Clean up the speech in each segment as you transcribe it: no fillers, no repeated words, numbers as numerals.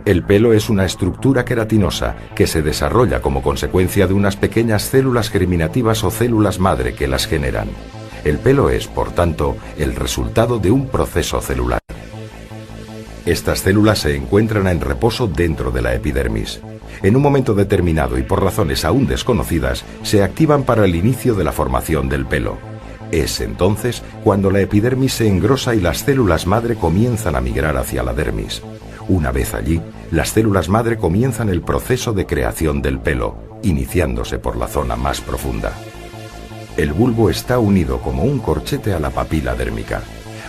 El pelo es una estructura queratinosa que se desarrolla como consecuencia de unas pequeñas células germinativas o células madre que las generan. El pelo es, por tanto, el resultado de un proceso celular. Estas células se encuentran en reposo dentro de la epidermis. En un momento determinado y por razones aún desconocidas, se activan para el inicio de la formación del pelo. Es entonces cuando la epidermis se engrosa y las células madre comienzan a migrar hacia la dermis. Una vez allí, las células madre comienzan el proceso de creación del pelo, iniciándose por la zona más profunda. El bulbo está unido como un corchete a la papila dérmica.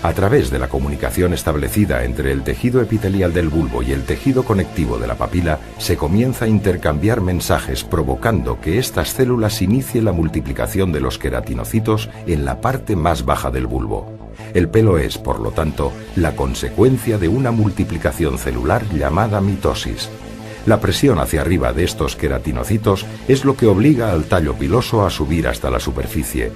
A través de la comunicación establecida entre el tejido epitelial del bulbo y el tejido conectivo de la papila, se comienza a intercambiar mensajes provocando que estas células inicien la multiplicación de los queratinocitos en la parte más baja del bulbo. El pelo es, por lo tanto, la consecuencia de una multiplicación celular llamada mitosis. La presión hacia arriba de estos queratinocitos es lo que obliga al tallo piloso a subir hasta la superficie.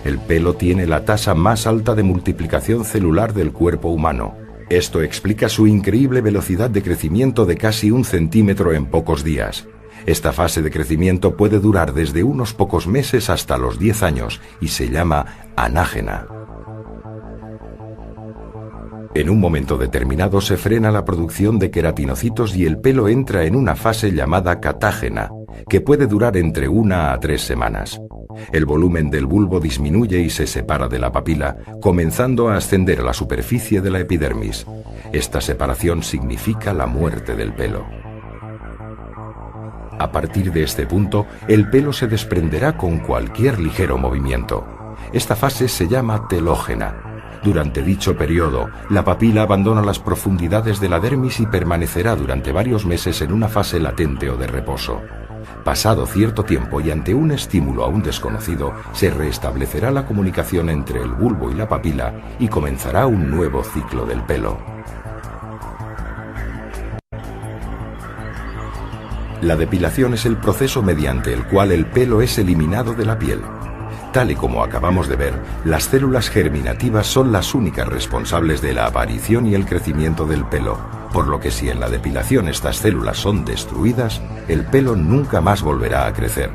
El pelo tiene la tasa más alta de multiplicación celular del cuerpo humano. Esto explica su increíble velocidad de crecimiento de casi 1 centímetro en pocos días. Esta fase de crecimiento puede durar desde unos pocos meses hasta los 10 años y se llama anágena. En un momento determinado se frena la producción de queratinocitos y el pelo entra en una fase llamada catágena, que puede durar entre 1 a 3 semanas. El volumen del bulbo disminuye y se separa de la papila, comenzando a ascender a la superficie de la epidermis. Esta separación significa la muerte del pelo. A partir de este punto, el pelo se desprenderá con cualquier ligero movimiento. Esta fase se llama telógena. Durante dicho periodo, la papila abandona las profundidades de la dermis y permanecerá durante varios meses en una fase latente o de reposo. Pasado cierto tiempo y ante un estímulo aún desconocido, se restablecerá la comunicación entre el bulbo y la papila y comenzará un nuevo ciclo del pelo. La depilación es el proceso mediante el cual el pelo es eliminado de la piel. Tal y como acabamos de ver, las células germinativas son las únicas responsables de la aparición y el crecimiento del pelo, por lo que si en la depilación estas células son destruidas, el pelo nunca más volverá a crecer.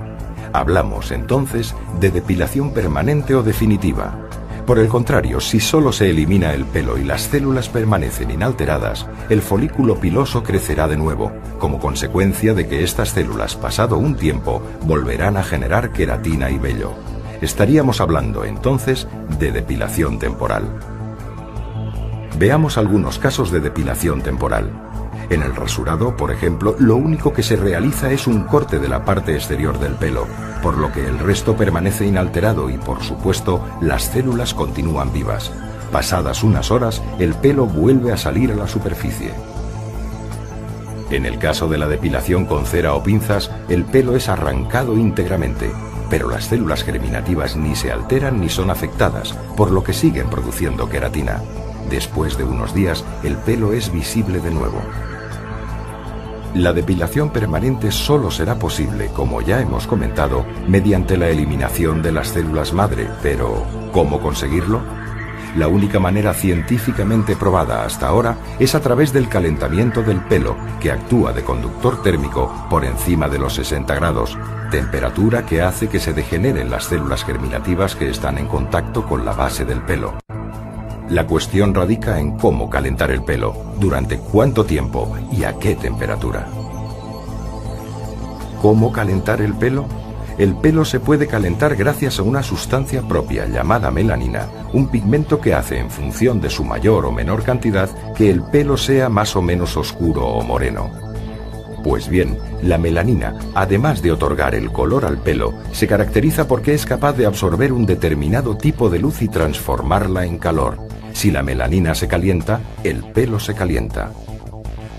Hablamos entonces de depilación permanente o definitiva. Por el contrario, si solo se elimina el pelo y las células permanecen inalteradas, el folículo piloso crecerá de nuevo, como consecuencia de que estas células, pasado un tiempo, volverán a generar queratina y vello. Estaríamos hablando entonces de depilación temporal. Veamos algunos casos de depilación temporal. En el rasurado, por ejemplo, lo único que se realiza es un corte de la parte exterior del pelo, por lo que el resto permanece inalterado y, por supuesto, las células continúan vivas. Pasadas unas horas, el pelo vuelve a salir a la superficie. En el caso de la depilación con cera o pinzas, el pelo es arrancado íntegramente, pero las células germinativas ni se alteran ni son afectadas, por lo que siguen produciendo queratina. Después de unos días, el pelo es visible de nuevo. La depilación permanente solo será posible, como ya hemos comentado, mediante la eliminación de las células madre, pero ¿cómo conseguirlo? La única manera científicamente probada hasta ahora es a través del calentamiento del pelo, que actúa de conductor térmico por encima de los 60 grados, temperatura que hace que se degeneren las células germinativas que están en contacto con la base del pelo. La cuestión radica en cómo calentar el pelo, durante cuánto tiempo y a qué temperatura. ¿Cómo calentar el pelo? El pelo se puede calentar gracias a una sustancia propia llamada melanina, un pigmento que hace, en función de su mayor o menor cantidad, que el pelo sea más o menos oscuro o moreno. Pues bien, la melanina, además de otorgar el color al pelo, se caracteriza porque es capaz de absorber un determinado tipo de luz y transformarla en calor. Si la melanina se calienta, el pelo se calienta.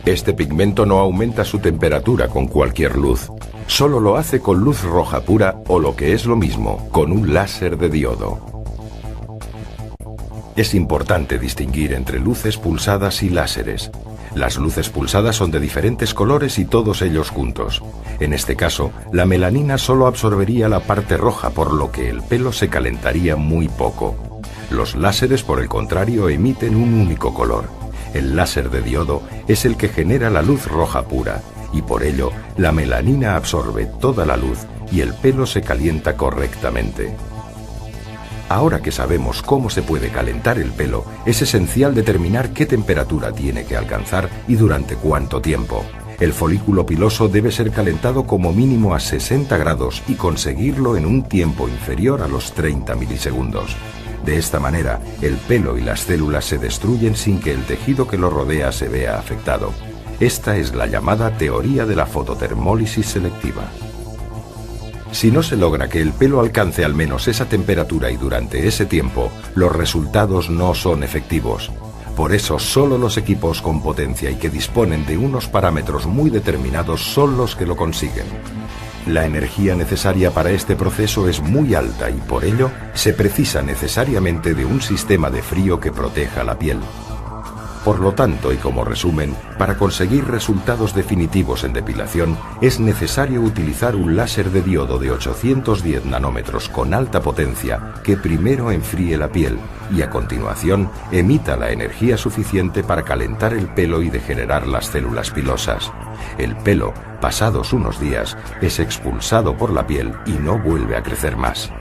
Este pigmento no aumenta su temperatura con cualquier luz. Solo lo hace con luz roja pura o, lo que es lo mismo, con un láser de diodo. Es importante distinguir entre luces pulsadas y láseres. Las luces pulsadas son de diferentes colores y todos ellos juntos. En este caso, la melanina solo absorbería la parte roja, por lo que el pelo se calentaría muy poco. Los láseres, por el contrario, emiten un único color. El láser de diodo es el que genera la luz roja pura, y por ello la melanina absorbe toda la luz y el pelo se calienta correctamente. Ahora que sabemos cómo se puede calentar el pelo, es esencial determinar qué temperatura tiene que alcanzar y durante cuánto tiempo. El folículo piloso debe ser calentado como mínimo a 60 grados y conseguirlo en un tiempo inferior a los 30 milisegundos. De esta manera, el pelo y las células se destruyen sin que el tejido que lo rodea se vea afectado. Esta es la llamada teoría de la fototermólisis selectiva. Si no se logra que el pelo alcance al menos esa temperatura y durante ese tiempo, los resultados no son efectivos. Por eso, solo los equipos con potencia y que disponen de unos parámetros muy determinados son los que lo consiguen. La energía necesaria para este proceso es muy alta y por ello se precisa necesariamente de un sistema de frío que proteja la piel. Por lo tanto, y como resumen, para conseguir resultados definitivos en depilación es necesario utilizar un láser de diodo de 810 nanómetros con alta potencia que primero enfríe la piel y a continuación emita la energía suficiente para calentar el pelo y degenerar las células pilosas. El pelo, pasados unos días, es expulsado por la piel y no vuelve a crecer más.